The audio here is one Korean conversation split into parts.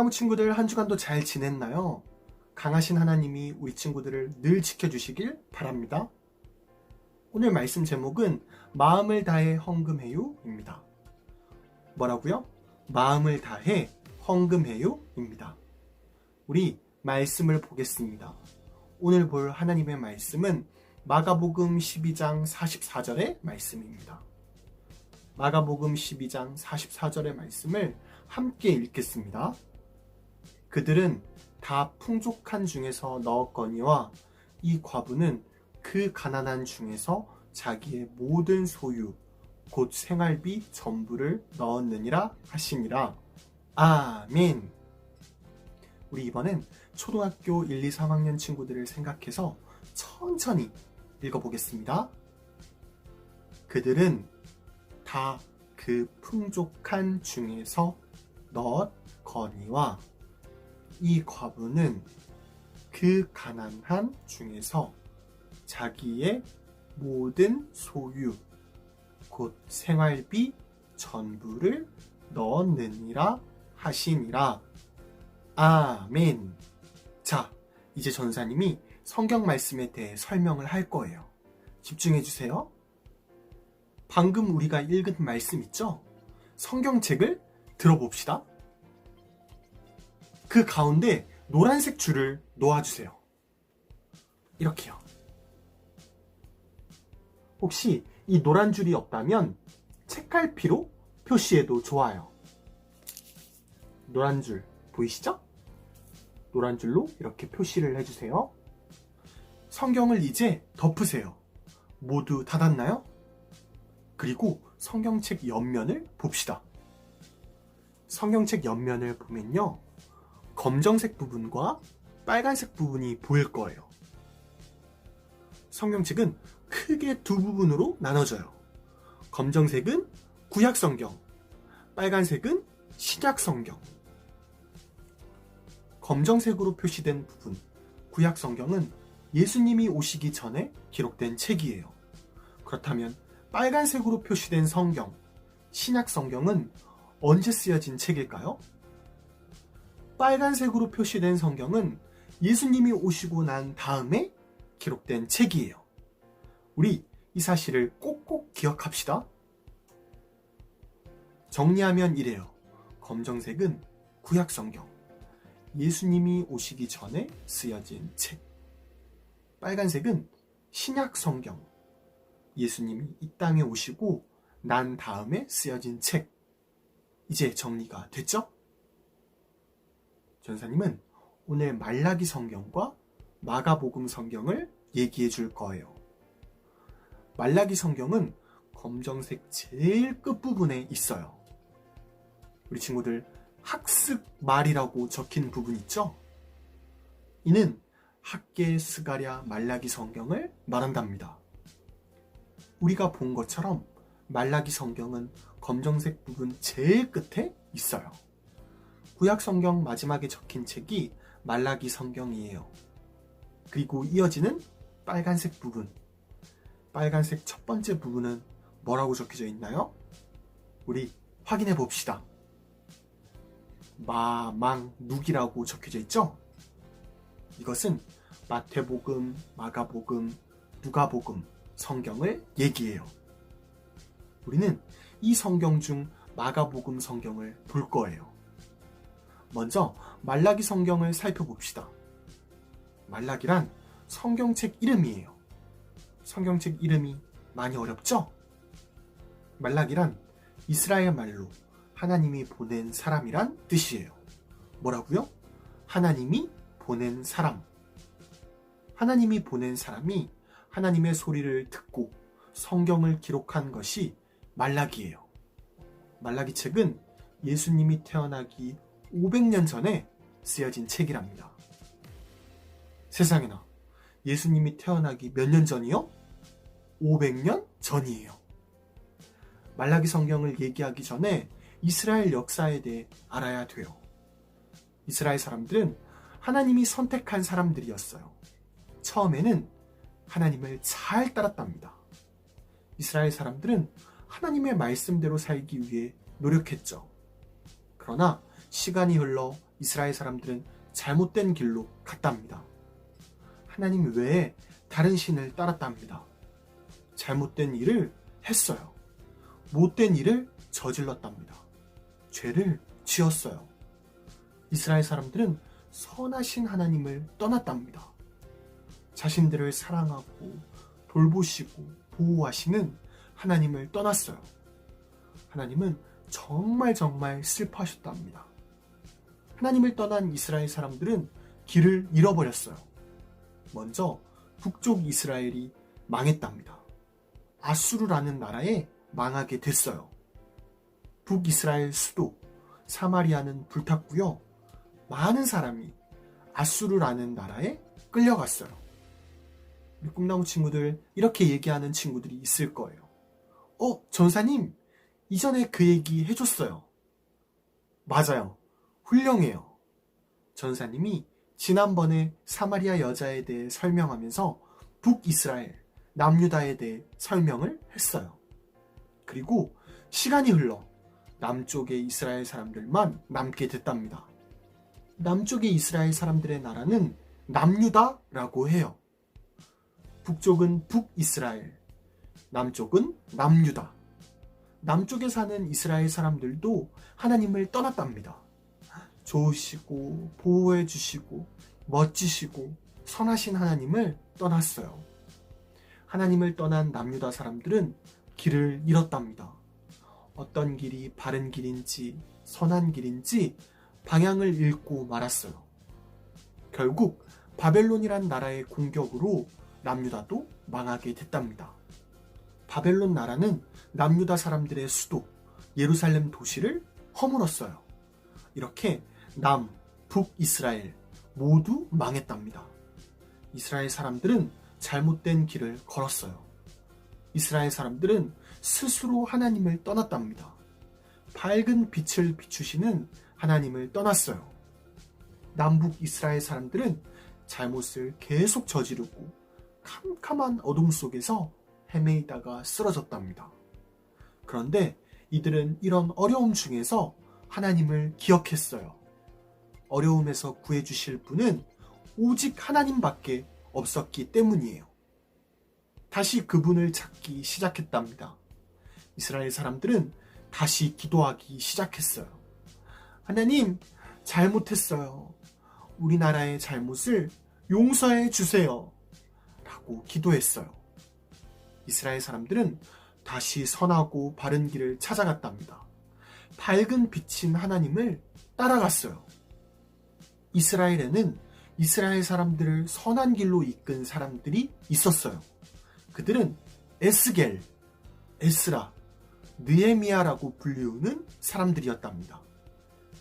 꿈나무 친구들 한 주간도 잘 지냈나요? 강하신 하나님이 우리 친구들을 늘 지켜주시길 바랍니다. 오늘 말씀 제목은 마음을 다해 헌금해요입니다. 뭐라고요? 마음을 다해 헌금해요입니다. 우리 말씀을 보겠습니다. 오늘 볼 하나님의 말씀은 마가복음 12장 44절의 말씀입니다. 마가복음 12장 44절의 말씀을 함께 읽겠습니다. 그들은 다 풍족한 중에서 넣었거니와 이 과부는 그 가난한 중에서 자기의 모든 소유 곧 생활비 전부를 넣었느니라 하시니라. 아멘. 우리 이번엔 초등학교 1, 2, 3학년 친구들을 생각해서 천천히 읽어보겠습니다. 그들은 다 그 풍족한 중에서 넣었거니와 이 과부는 그 가난한 중에서 자기의 모든 소유 곧 생활비 전부를 넣었느니라 하시니라. 아멘. 자, 이제 전사님이 성경 말씀에 대해 설명을 할 거예요. 집중해 주세요. 방금 우리가 읽은 말씀 있죠? 성경책을 들어봅시다. 그 가운데 노란색 줄을 놓아주세요. 이렇게요. 혹시 이 노란 줄이 없다면 책갈피로 표시해도 좋아요. 노란 줄 보이시죠? 노란 줄로 이렇게 표시를 해주세요. 성경을 이제 덮으세요. 모두 닫았나요? 그리고 성경책 옆면을 봅시다. 성경책 옆면을 보면요. 검정색 부분과 빨간색 부분이 보일 거예요. 성경책은 크게 두 부분으로 나눠져요. 검정색은 구약성경, 빨간색은 신약성경. 검정색으로 표시된 부분, 구약성경은 예수님이 오시기 전에 기록된 책이에요. 그렇다면 빨간색으로 표시된 성경, 신약성경은 언제 쓰여진 책일까요? 빨간색으로 표시된 성경은 예수님이 오시고 난 다음에 기록된 책이에요. 우리 이 사실을 꼭꼭 기억합시다. 정리하면 이래요. 검정색은 구약성경, 예수님이 오시기 전에 쓰여진 책. 빨간색은 신약성경, 예수님이 이 땅에 오시고 난 다음에 쓰여진 책. 이제 정리가 됐죠? 전사님은 오늘 말라기 성경과 마가복음 성경을 얘기해 줄 거예요. 말라기 성경은 검정색 제일 끝부분에 있어요. 우리 친구들 학습 말이라고 적힌 부분 있죠? 이는 학계, 스가랴, 말라기 성경을 말한답니다. 우리가 본 것처럼 말라기 성경은 검정색 부분 제일 끝에 있어요. 구약 성경 마지막에 적힌 책이 말라기 성경이에요. 그리고 이어지는 빨간색 부분. 빨간색 첫 번째 부분은 뭐라고 적혀져 있나요? 우리 확인해 봅시다. 마망누기라고 적혀져 있죠? 이것은 마태복음, 마가복음, 누가복음 성경을 얘기해요. 우리는 이 성경 중 마가복음 성경을 볼 거예요. 먼저 말라기 성경을 살펴봅시다. 말라기란 성경책 이름이에요. 성경책 이름이 많이 어렵죠? 말라기란 이스라엘 말로 하나님이 보낸 사람이란 뜻이에요. 뭐라고요? 하나님이 보낸 사람. 하나님이 보낸 사람이 하나님의 소리를 듣고 성경을 기록한 것이 말라기예요. 말라기 책은 예수님이 태어나기 500년 전에 쓰여진 책이랍니다. 세상에나, 예수님이 태어나기 몇 년 전이요? 500년 전이에요. 말라기 성경을 얘기하기 전에 이스라엘 역사에 대해 알아야 돼요. 이스라엘 사람들은 하나님이 선택한 사람들이었어요. 처음에는 하나님을 잘 따랐답니다. 이스라엘 사람들은 하나님의 말씀대로 살기 위해 노력했죠. 그러나 시간이 흘러 이스라엘 사람들은 잘못된 길로 갔답니다. 하나님 외에 다른 신을 따랐답니다. 잘못된 일을 했어요. 못된 일을 저질렀답니다. 죄를 지었어요. 이스라엘 사람들은 선하신 하나님을 떠났답니다. 자신들을 사랑하고 돌보시고 보호하시는 하나님을 떠났어요. 하나님은 정말 슬퍼하셨답니다. 하나님을 떠난 이스라엘 사람들은 길을 잃어버렸어요. 먼저 북쪽 이스라엘이 망했답니다. 아수르라는 나라에 망하게 됐어요. 북이스라엘 수도 사마리아는 불탔고요. 많은 사람이 아수르라는 나라에 끌려갔어요. 우리 꿈나무 친구들, 이렇게 얘기하는 친구들이 있을 거예요. 전사님, 이전에 그 얘기 해줬어요. 맞아요. 훌륭해요. 전사님이 지난번에 사마리아 여자에 대해 설명하면서 북이스라엘, 남유다에 대해 설명을 했어요. 그리고 시간이 흘러 남쪽의 이스라엘 사람들만 남게 됐답니다. 남쪽의 이스라엘 사람들의 나라는 남유다라고 해요. 북쪽은 북이스라엘, 남쪽은 남유다. 남쪽에 사는 이스라엘 사람들도 하나님을 떠났답니다. 좋으시고 보호해 주시고 멋지시고 선하신 하나님을 떠났어요. 하나님을 떠난 남유다 사람들은 길을 잃었답니다. 어떤 길이 바른 길인지 선한 길인지 방향을 잃고 말았어요. 결국 바벨론이란 나라의 공격으로 남유다도 망하게 됐답니다. 바벨론 나라는 남유다 사람들의 수도 예루살렘 도시를 허물었어요. 이렇게 남, 북이스라엘 모두 망했답니다. 이스라엘 사람들은 잘못된 길을 걸었어요. 이스라엘 사람들은 스스로 하나님을 떠났답니다. 밝은 빛을 비추시는 하나님을 떠났어요. 남북 이스라엘 사람들은 잘못을 계속 저지르고 캄캄한 어둠 속에서 헤매이다가 쓰러졌답니다. 그런데 이들은 이런 어려움 중에서 하나님을 기억했어요. 어려움에서 구해주실 분은 오직 하나님밖에 없었기 때문이에요. 다시 그분을 찾기 시작했답니다. 이스라엘 사람들은 다시 기도하기 시작했어요. 하나님, 잘못했어요. 우리나라의 잘못을 용서해 주세요. 라고 기도했어요. 이스라엘 사람들은 다시 선하고 바른 길을 찾아갔답니다. 밝은 빛인 하나님을 따라갔어요. 이스라엘에는 이스라엘 사람들을 선한 길로 이끈 사람들이 있었어요. 그들은 에스겔, 에스라, 느헤미야라고 불리우는 사람들이었답니다.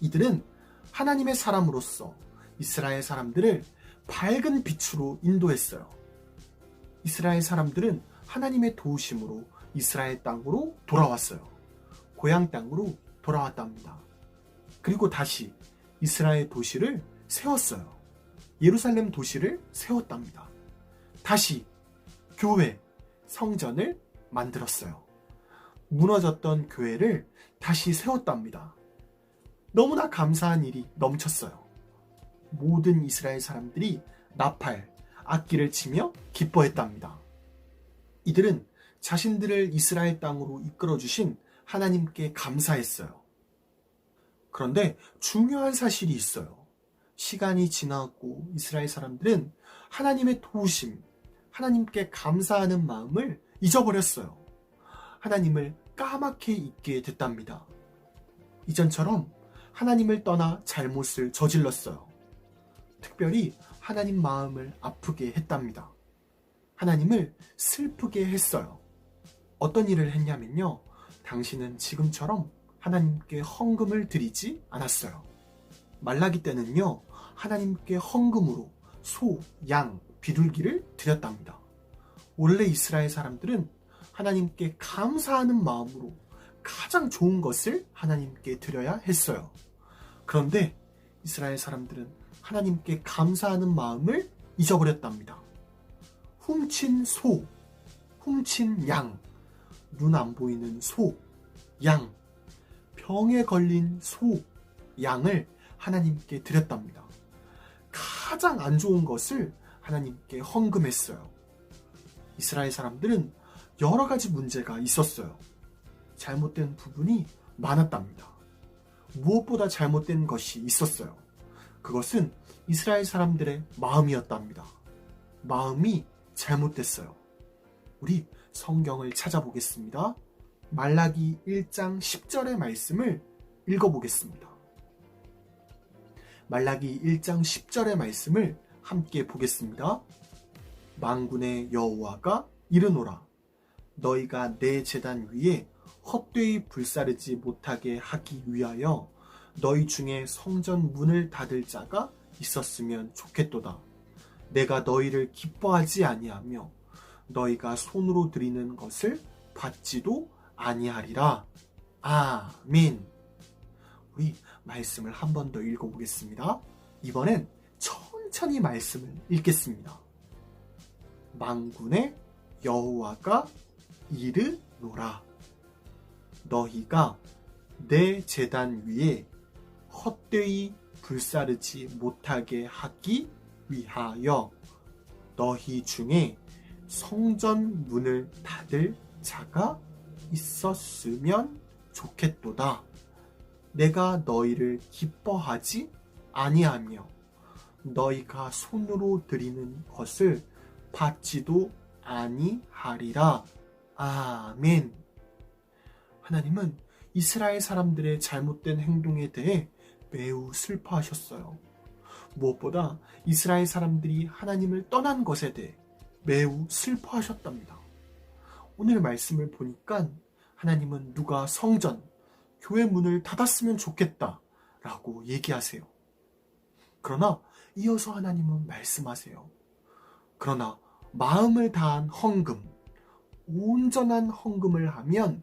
이들은 하나님의 사람으로서 이스라엘 사람들을 밝은 빛으로 인도했어요. 이스라엘 사람들은 하나님의 도우심으로 이스라엘 땅으로 돌아왔어요. 고향 땅으로 돌아왔답니다. 그리고 다시 이스라엘 도시를 세웠어요. 예루살렘 도시를 세웠답니다. 다시 교회, 성전을 만들었어요. 무너졌던 교회를 다시 세웠답니다. 너무나 감사한 일이 넘쳤어요. 모든 이스라엘 사람들이 나팔, 악기를 치며 기뻐했답니다. 이들은 자신들을 이스라엘 땅으로 이끌어주신 하나님께 감사했어요. 그런데 중요한 사실이 있어요. 시간이 지나고 이스라엘 사람들은 하나님의 도우심, 하나님께 감사하는 마음을 잊어버렸어요. 하나님을 까맣게 잊게 됐답니다. 이전처럼 하나님을 떠나 잘못을 저질렀어요. 특별히 하나님 마음을 아프게 했답니다. 하나님을 슬프게 했어요. 어떤 일을 했냐면요. 당신은 지금처럼 하나님께 헌금을 드리지 않았어요. 말라기 때는요. 하나님께 헌금으로 소, 양, 비둘기를 드렸답니다. 원래 이스라엘 사람들은 하나님께 감사하는 마음으로 가장 좋은 것을 하나님께 드려야 했어요. 그런데 이스라엘 사람들은 하나님께 감사하는 마음을 잊어버렸답니다. 훔친 소, 훔친 양, 눈 안 보이는 소, 양, 병에 걸린 소, 양을 하나님께 드렸답니다. 가장 안 좋은 것을 하나님께 헌금했어요. 이스라엘 사람들은 여러 가지 문제가 있었어요. 잘못된 부분이 많았답니다. 무엇보다 잘못된 것이 있었어요. 그것은 이스라엘 사람들의 마음이었답니다. 마음이 잘못됐어요. 우리 성경을 찾아보겠습니다. 말라기 1장 10절의 말씀을 읽어보겠습니다. 말라기 1장 10절의 말씀을 함께 보겠습니다. 만군의 여호와가 이르노라. 너희가 내 제단 위에 헛되이 불사르지 못하게 하기 위하여 너희 중에 성전 문을 닫을 자가 있었으면 좋겠도다. 내가 너희를 기뻐하지 아니하며 너희가 손으로 드리는 것을 받지도 아니하리라. 아멘. 우리 말씀을 한 번 더 읽어보겠습니다. 이번엔 천천히 말씀을 읽겠습니다. 만군의 여호와가 이르노라. 너희가 내 제단 위에 헛되이 불사르지 못하게 하기 위하여 너희 중에 성전 문을 닫을 자가 있었으면 좋겠도다. 내가 너희를 기뻐하지 아니하며 너희가 손으로 드리는 것을 받지도 아니하리라. 아멘. 하나님은 이스라엘 사람들의 잘못된 행동에 대해 매우 슬퍼하셨어요. 무엇보다 이스라엘 사람들이 하나님을 떠난 것에 대해 매우 슬퍼하셨답니다. 오늘 말씀을 보니까 하나님은 누가 성전, 교회 문을 닫았으면 좋겠다 라고 얘기하세요. 그러나 이어서 하나님은 말씀하세요. 그러나 마음을 다한 헌금, 온전한 헌금을 하면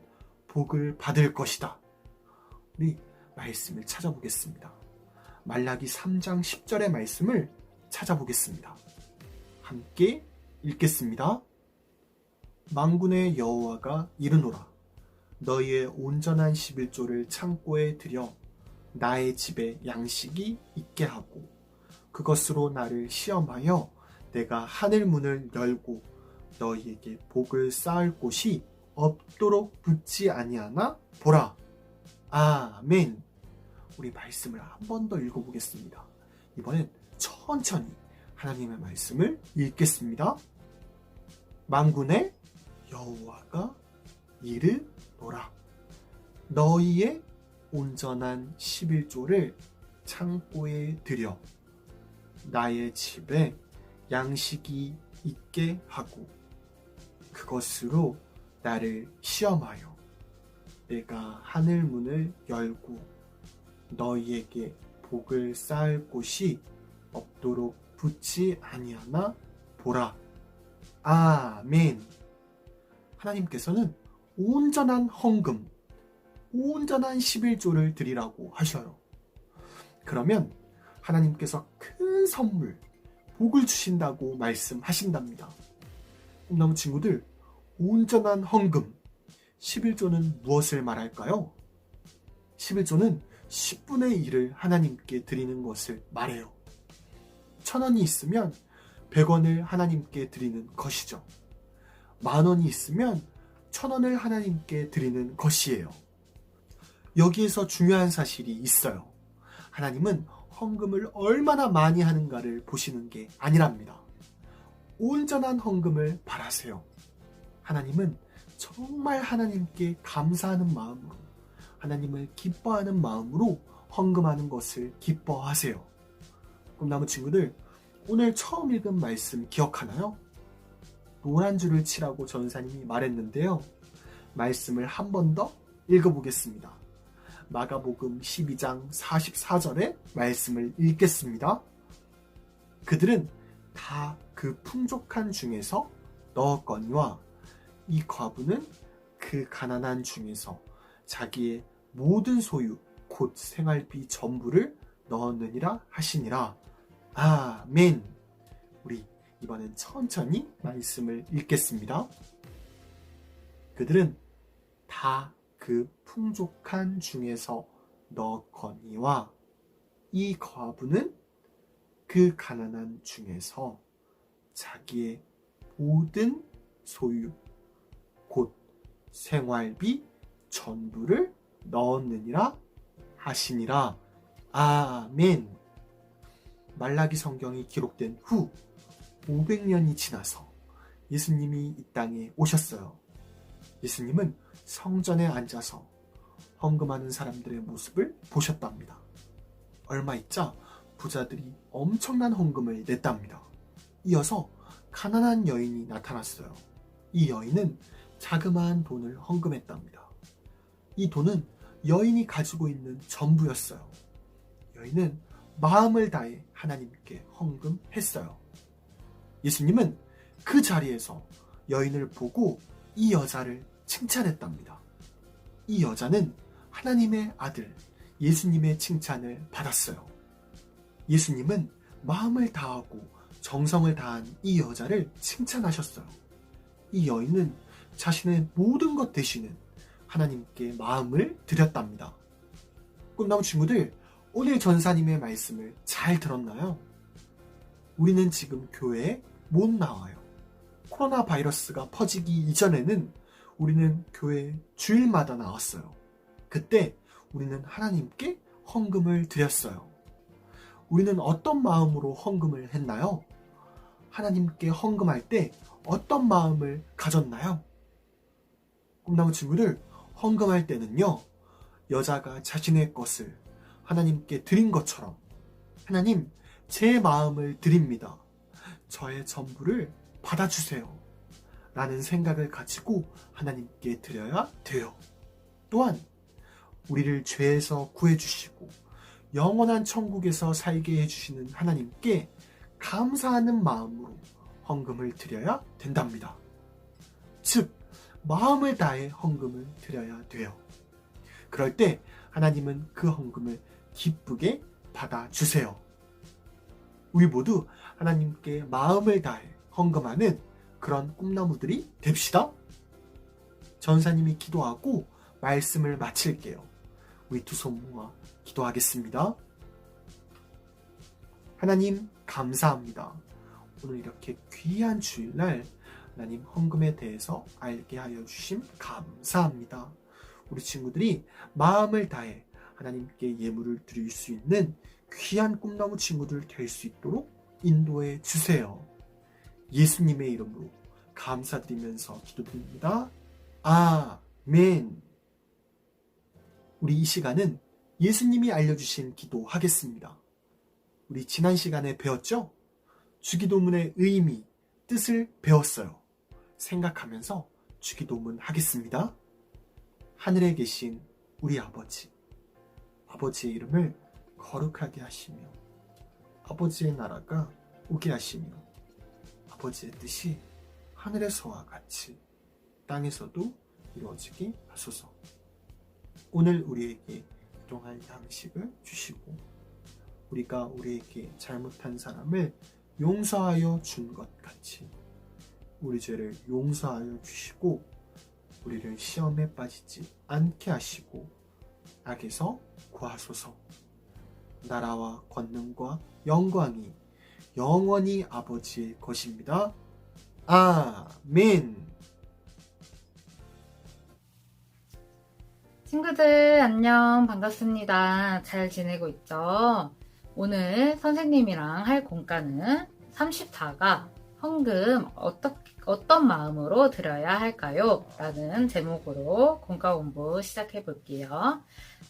복을 받을 것이다. 우리 말씀을 찾아보겠습니다. 말라기 3장 10절의 말씀을 찾아보겠습니다. 함께 읽겠습니다. 만군의 여호와가 이르노라. 너희의 온전한 11조를 창고에 들여 나의 집에 양식이 있게 하고 그것으로 나를 시험하여 내가 하늘 문을 열고 너희에게 복을 쌓을 곳이 없도록 붙지 아니하나 보라. 아멘. 우리 말씀을 한 번 더 읽어보겠습니다. 이번엔 천천히 하나님의 말씀을 읽겠습니다. 만군의 여호와가 이르노라. 너희의 온전한 11조를 창고에 들여 나의 집에 양식이 있게 하고 그것으로 나를 시험하여 내가 하늘 문을 열고 너희에게 복을 쌓을 곳이 없도록 붙지 아니하나 보라. 아멘. 하나님께서는 온전한 헌금, 온전한 11조를 드리라고 하셔요. 그러면 하나님께서 큰 선물, 복을 주신다고 말씀하신답니다. 꿈나무 친구들, 온전한 헌금, 11조는 무엇을 말할까요? 11조는 10분의 1을 하나님께 드리는 것을 말해요. 1,000원이 있으면 100원을 하나님께 드리는 것이죠. 10,000원이 있으면 1,000원을 하나님께 드리는 것이에요. 여기에서 중요한 사실이 있어요. 하나님은 헌금을 얼마나 많이 하는가를 보시는 게 아니랍니다. 온전한 헌금을 바라세요. 하나님은 정말 하나님께 감사하는 마음으로, 하나님을 기뻐하는 마음으로 헌금하는 것을 기뻐하세요. 꿈나무 친구들, 오늘 처음 읽은 말씀 기억하나요? 노란 줄을 치라고 전사님이 말했는데요. 말씀을 한 번 더 읽어보겠습니다. 마가복음 12장 44절의 말씀을 읽겠습니다. 그들은 다 그 풍족한 중에서 넣었거니와 이 과부는 그 가난한 중에서 자기의 모든 소유 곧 생활비 전부를 넣었느니라 하시니라. 아멘. 우리 이번엔 천천히 말씀을 읽겠습니다. 그들은 다 그 풍족한 중에서 넣었거니와 이 과부는 그 가난한 중에서 자기의 모든 소유, 곧 생활비 전부를 넣었느니라 하시니라. 아멘. 말라기 성경이 기록된 후 500년이 지나서 예수님이 이 땅에 오셨어요. 예수님은 성전에 앉아서 헌금하는 사람들의 모습을 보셨답니다. 얼마 있자 부자들이 엄청난 헌금을 냈답니다. 이어서 가난한 여인이 나타났어요. 이 여인은 자그마한 돈을 헌금했답니다. 이 돈은 여인이 가지고 있는 전부였어요. 여인은 마음을 다해 하나님께 헌금했어요. 예수님은 그 자리에서 여인을 보고 이 여자를 칭찬했답니다. 이 여자는 하나님의 아들 예수님의 칭찬을 받았어요. 예수님은 마음을 다하고 정성을 다한 이 여자를 칭찬하셨어요. 이 여인은 자신의 모든 것 대신은 하나님께 마음을 드렸답니다. 꿈나무 친구들, 오늘 전사님의 말씀을 잘 들었나요? 우리는 지금 교회에 못 나와요. 코로나 바이러스가 퍼지기 이전에는 우리는 교회 주일마다 나왔어요. 그때 우리는 하나님께 헌금을 드렸어요. 우리는 어떤 마음으로 헌금을 했나요? 하나님께 헌금할 때 어떤 마음을 가졌나요? 꿈나무 친구들, 헌금할 때는요, 여자가 자신의 것을 하나님께 드린 것처럼, 하나님, 제 마음을 드립니다. 저의 전부를 받아주세요. 라는 생각을 가지고 하나님께 드려야 돼요. 또한 우리를 죄에서 구해주시고 영원한 천국에서 살게 해주시는 하나님께 감사하는 마음으로 헌금을 드려야 된답니다. 즉, 마음을 다해 헌금을 드려야 돼요. 그럴 때 하나님은 그 헌금을 기쁘게 받아주세요. 우리 모두 하나님께 마음을 다해 헌금하는 그런 꿈나무들이 됩시다. 전사님이 기도하고 말씀을 마칠게요. 우리 두 손 모아 기도하겠습니다. 하나님, 감사합니다. 오늘 이렇게 귀한 주일날 하나님 헌금에 대해서 알게 하여 주심 감사합니다. 우리 친구들이 마음을 다해 하나님께 예물을 드릴 수 있는 귀한 꿈나무 친구들 될 수 있도록 인도해 주세요. 예수님의 이름으로 감사드리면서 기도드립니다. 아멘. 우리 이 시간은 예수님이 알려주신 기도 하겠습니다. 우리 지난 시간에 배웠죠? 주기도문의 의미, 뜻을 배웠어요. 생각하면서 주기도문 하겠습니다. 하늘에 계신 우리 아버지, 아버지의 이름을 거룩하게 하시며 아버지의 나라가 오게 하시며 아버지의 뜻이 하늘에서와 같이 땅에서도 이루어지게 하소서. 오늘 우리에게 일용할 양식을 주시고 우리가 우리에게 잘못한 사람을 용서하여 준 것 같이 우리 죄를 용서하여 주시고 우리를 시험에 빠지지 않게 하시고 악에서 구하소서. 나라와 권능과 영광이 영원히 아버지의 것입니다. 아멘. 친구들 안녕, 반갑습니다. 잘 지내고 있죠? 오늘 선생님이랑 할 공과는 34가 헌금 어떤 마음으로 드려야 할까요? 라는 제목으로 공과 공부 시작해 볼게요.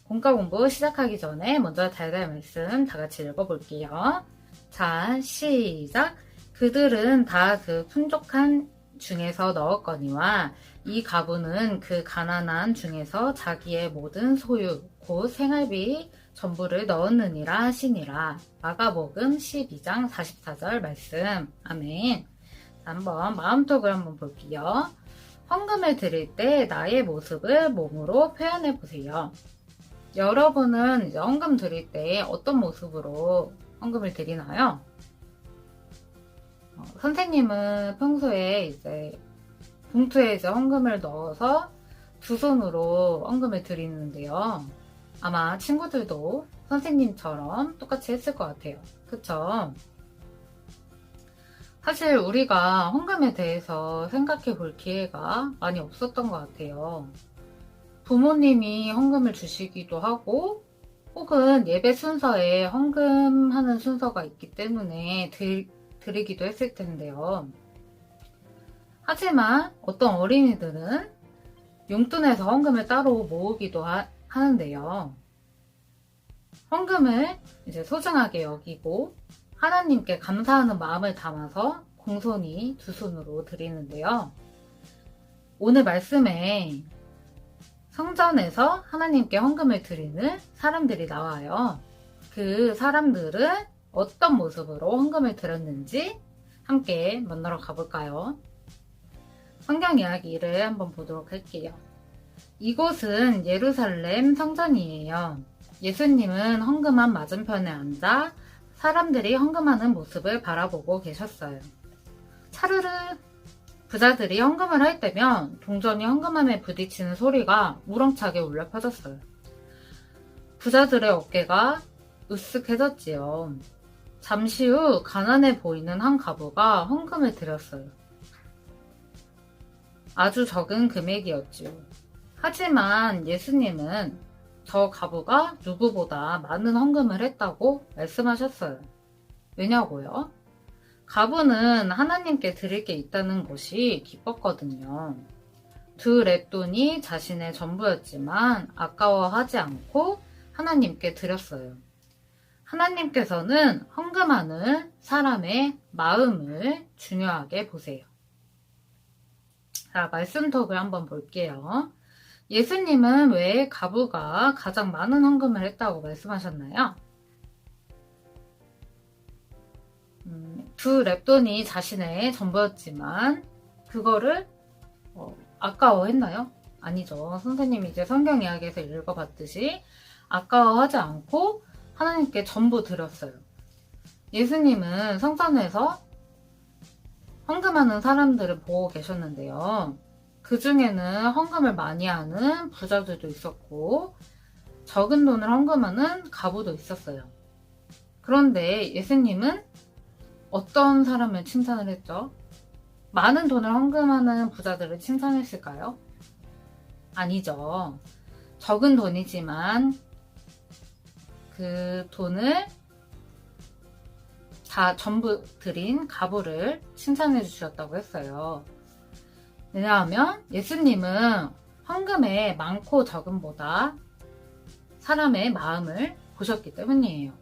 공과 공부 시작하기 전에 먼저 달달 말씀 다 같이 읽어볼게요. 자, 시작. 그들은 다 그 풍족한 중에서 넣었거니와 이 가부는 그 가난한 중에서 자기의 모든 소유 곧 생활비 전부를 넣었느니라 하시니라. 마가복음 12장 44절 말씀. 아멘. 한번 마음속을 한번 볼게요. 헌금을 드릴 때 나의 모습을 몸으로 표현해 보세요. 여러분은 이제 헌금 드릴 때 어떤 모습으로 헌금을 드리나요? 선생님은 평소에 이제 봉투에 이제 헌금을 넣어서 두 손으로 헌금을 드리는데요. 아마 친구들도 선생님처럼 똑같이 했을 것 같아요. 그쵸? 사실 우리가 헌금에 대해서 생각해 볼 기회가 많이 없었던 것 같아요. 부모님이 헌금을 주시기도 하고, 혹은 예배 순서에 헌금하는 순서가 있기 때문에 드리기도 했을 텐데요. 하지만 어떤 어린이들은 용돈에서 헌금을 따로 모으기도 하는데요. 헌금을 이제 소중하게 여기고 하나님께 감사하는 마음을 담아서 공손히 두 손으로 드리는데요. 오늘 말씀에 성전에서 하나님께 헌금을 드리는 사람들이 나와요. 그 사람들은 어떤 모습으로 헌금을 드렸는지 함께 만나러 가볼까요? 성경 이야기를 한번 보도록 할게요. 이곳은 예루살렘 성전이에요. 예수님은 헌금함 맞은편에 앉아 사람들이 헌금하는 모습을 바라보고 계셨어요. 차르르! 부자들이 헌금을 할 때면 동전이 헌금함에 부딪히는 소리가 우렁차게 울려 퍼졌어요. 부자들의 어깨가 으쓱해졌지요. 잠시 후 가난해 보이는 한 가부가 헌금을 드렸어요. 아주 적은 금액이었지요. 하지만 예수님은 저 가부가 누구보다 많은 헌금을 했다고 말씀하셨어요. 왜냐고요? 가부는 하나님께 드릴 게 있다는 것이 기뻤거든요. 두 랩돈이 자신의 전부였지만 아까워하지 않고 하나님께 드렸어요. 하나님께서는 헌금하는 사람의 마음을 중요하게 보세요. 자, 말씀톡을 한번 볼게요. 예수님은 왜 가부가 가장 많은 헌금을 했다고 말씀하셨나요? 두 랩돈이 자신의 전부였지만 그거를 아까워했나요? 아니죠. 선생님이 이제 성경 이야기에서 읽어봤듯이 아까워하지 않고 하나님께 전부 드렸어요. 예수님은 성전에서 헌금하는 사람들을 보고 계셨는데요. 그 중에는 헌금을 많이 하는 부자들도 있었고 적은 돈을 헌금하는 가부도 있었어요. 그런데 예수님은 어떤 사람을 칭찬을 했죠? 많은 돈을 헌금하는 부자들을 칭찬했을까요? 아니죠. 적은 돈이지만 그 돈을 다 전부 드린 가부를 칭찬해 주셨다고 했어요. 왜냐하면 예수님은 헌금의 많고 적음보다 사람의 마음을 보셨기 때문이에요.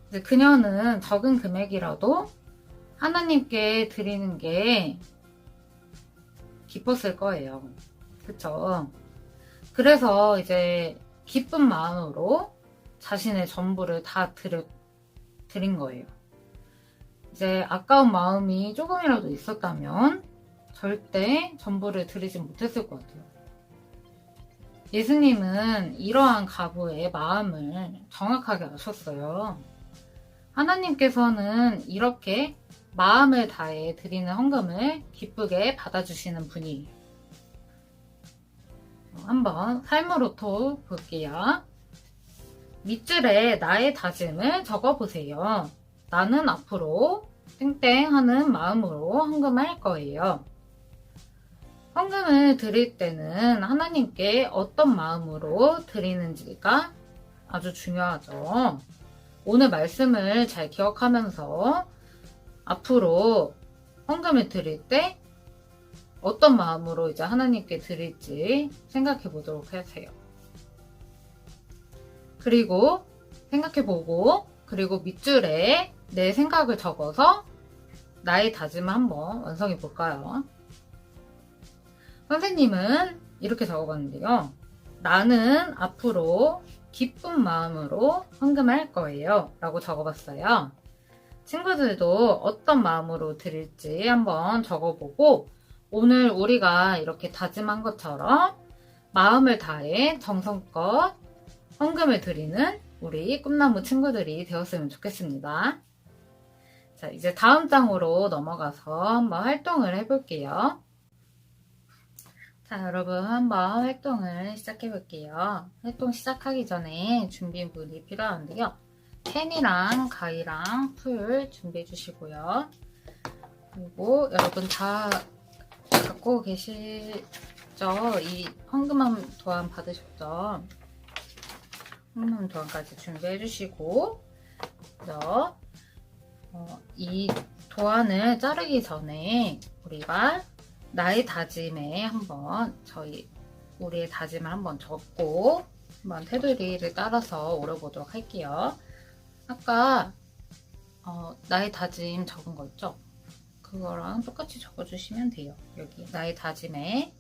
이제 그녀는 적은 금액이라도 하나님께 드리는 게 기뻤을 거예요. 그쵸? 그래서 이제 기쁜 마음으로 자신의 전부를 다 드린 거예요. 이제 아까운 마음이 조금이라도 있었다면 절대 전부를 드리지 못했을 것 같아요. 예수님은 이러한 가부의 마음을 정확하게 아셨어요. 하나님께서는 이렇게 마음을 다해 드리는 헌금을 기쁘게 받아주시는 분이에요. 한번 삶으로도 볼게요. 밑줄에 나의 다짐을 적어보세요. 나는 앞으로 땡땡 하는 마음으로 헌금할 거예요. 헌금을 드릴 때는 하나님께 어떤 마음으로 드리는지가 아주 중요하죠. 오늘 말씀을 잘 기억하면서 앞으로 헌금을 드릴 때 어떤 마음으로 이제 하나님께 드릴지 생각해 보도록 하세요. 그리고 생각해보고 그리고 밑줄에 내 생각을 적어서 나의 다짐을 한번 완성해 볼까요? 선생님은 이렇게 적어봤는데요. 나는 앞으로 기쁜 마음으로 헌금할 거예요 라고 적어봤어요. 친구들도 어떤 마음으로 드릴지 한번 적어보고 오늘 우리가 이렇게 다짐한 것처럼 마음을 다해 정성껏 헌금을 드리는 우리 꿈나무 친구들이 되었으면 좋겠습니다. 자, 이제 다음 장으로 넘어가서 한번 활동을 해볼게요. 자, 여러분 한번 활동을 시작해 볼게요. 활동 시작하기 전에 준비물이 필요한데요. 펜이랑 가위랑 풀 준비해 주시고요. 그리고 여러분 다 갖고 계시죠? 이 황금함 도안 받으셨죠? 황금함 도안까지 준비해 주시고, 이 도안을 자르기 전에 우리가 나의 다짐에 한번 우리의 다짐을 한번 적고 한번 테두리를 따라서 오려보도록 할게요. 아까 나의 다짐 적은 거 있죠? 그거랑 똑같이 적어주시면 돼요. 여기 나의 다짐에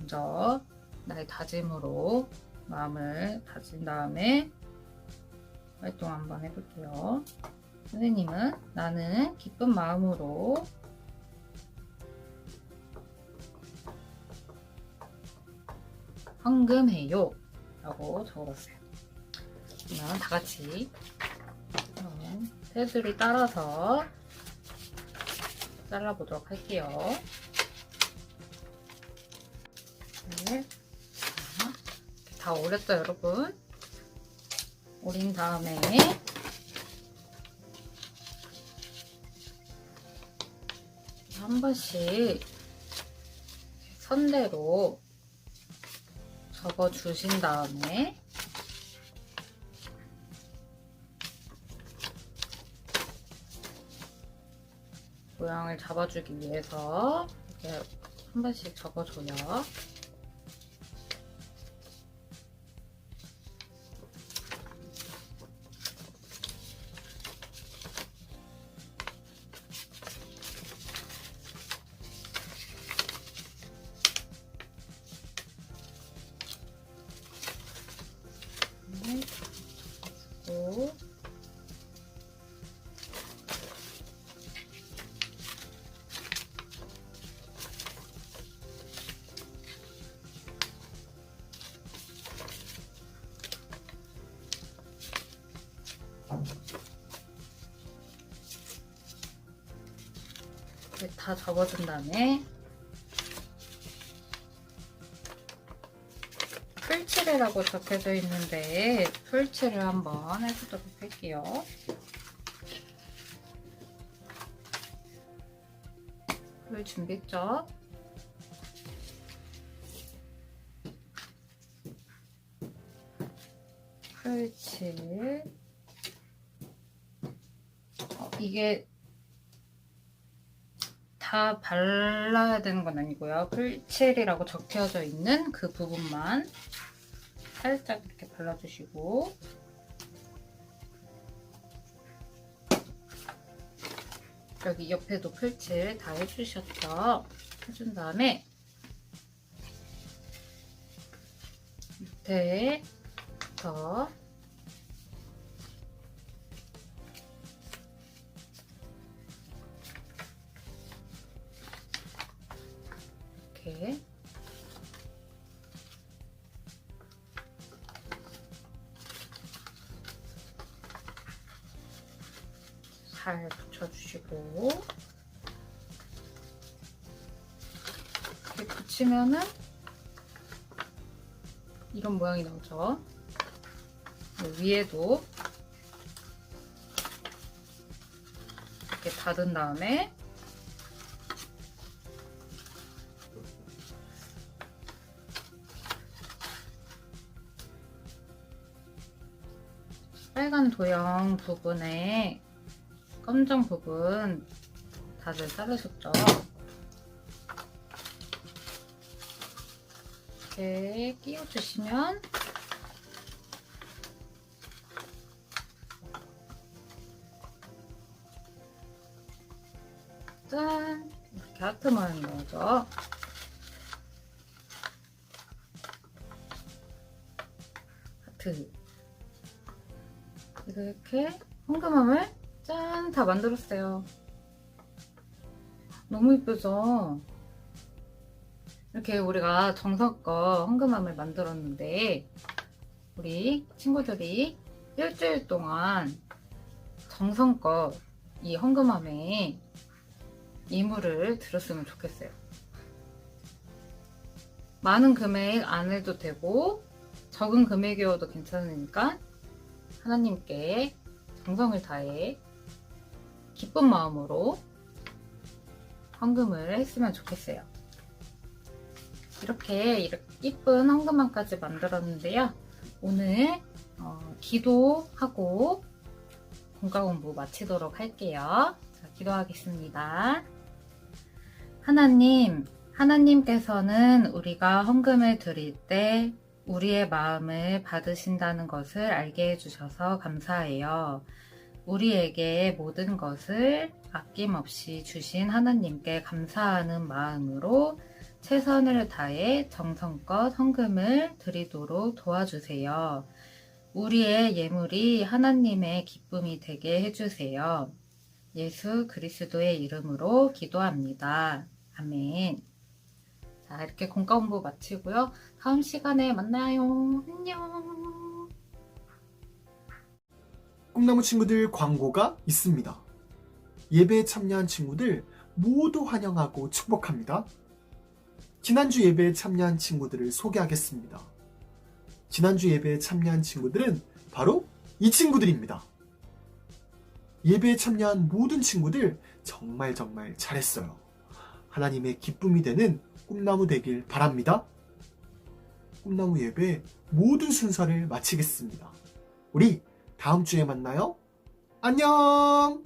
먼저 나의 다짐으로 마음을 다진 다음에 활동 한번 해볼게요. 선생님은 나는 기쁜 마음으로 헌금해요 라고 적어봤어요. 그러면 다같이 테두리 따라서 잘라보도록 할게요. 네. 다 오렸죠, 여러분? 오린 다음에 한 번씩 선대로 접어 주신 다음에 모양을 잡아주기 위해서 이렇게 한 번씩 접어줘요. 접어주고 이렇게 다 접어준 다음에 풀칠이라고 적혀져 있는데 풀칠을 한번 해보도록 할게요. 풀 준비했죠? 풀칠 이게 다 발라야 되는 건 아니고요. 풀칠이라고 적혀져 있는 그 부분만 살짝 이렇게 발라주시고 여기 옆에도 풀칠 다 해주셨죠? 해준 다음에 밑에부터 이렇게 잘 붙여주시고 이렇게 붙이면은 이런 모양이 나오죠. 위에도 이렇게 닫은 다음에 빨간 도형 부분에 검정 부분 다들 자르셨죠? 이렇게 끼워주시면 짠! 이렇게 하트 모양이 나오죠? 하트 이렇게 황금함을 짠! 다 만들었어요. 너무 예쁘죠? 이렇게 우리가 정성껏 황금함을 만들었는데 우리 친구들이 일주일 동안 정성껏 이 헌금함에 예물을 드렸으면 좋겠어요. 많은 금액 안 해도 되고 적은 금액이어도 괜찮으니까 하나님께 정성을 다해 기쁜 마음으로 헌금을 했으면 좋겠어요. 이렇게 이쁜 헌금함까지 만들었는데요. 오늘 기도하고 공과 공부 마치도록 할게요. 자, 기도하겠습니다. 하나님께서는 우리가 헌금을 드릴 때 우리의 마음을 받으신다는 것을 알게 해주셔서 감사해요. 우리에게 모든 것을 아낌없이 주신 하나님께 감사하는 마음으로 최선을 다해 정성껏 헌금을 드리도록 도와주세요. 우리의 예물이 하나님의 기쁨이 되게 해주세요. 예수 그리스도의 이름으로 기도합니다. 아멘. 자, 이렇게 공과 공부 마치고요. 다음 시간에 만나요. 안녕. 꿈나무 친구들 광고가 있습니다. 예배에 참여한 친구들 모두 환영하고 축복합니다. 지난주 예배에 참여한 친구들을 소개하겠습니다. 지난주 예배에 참여한 친구들은 바로 이 친구들입니다. 예배에 참여한 모든 친구들 정말 잘했어요. 하나님의 기쁨이 되는 꿈나무 되길 바랍니다. 꿈나무 예배 모든 순서를 마치겠습니다. 우리 다음 주에 만나요. 안녕!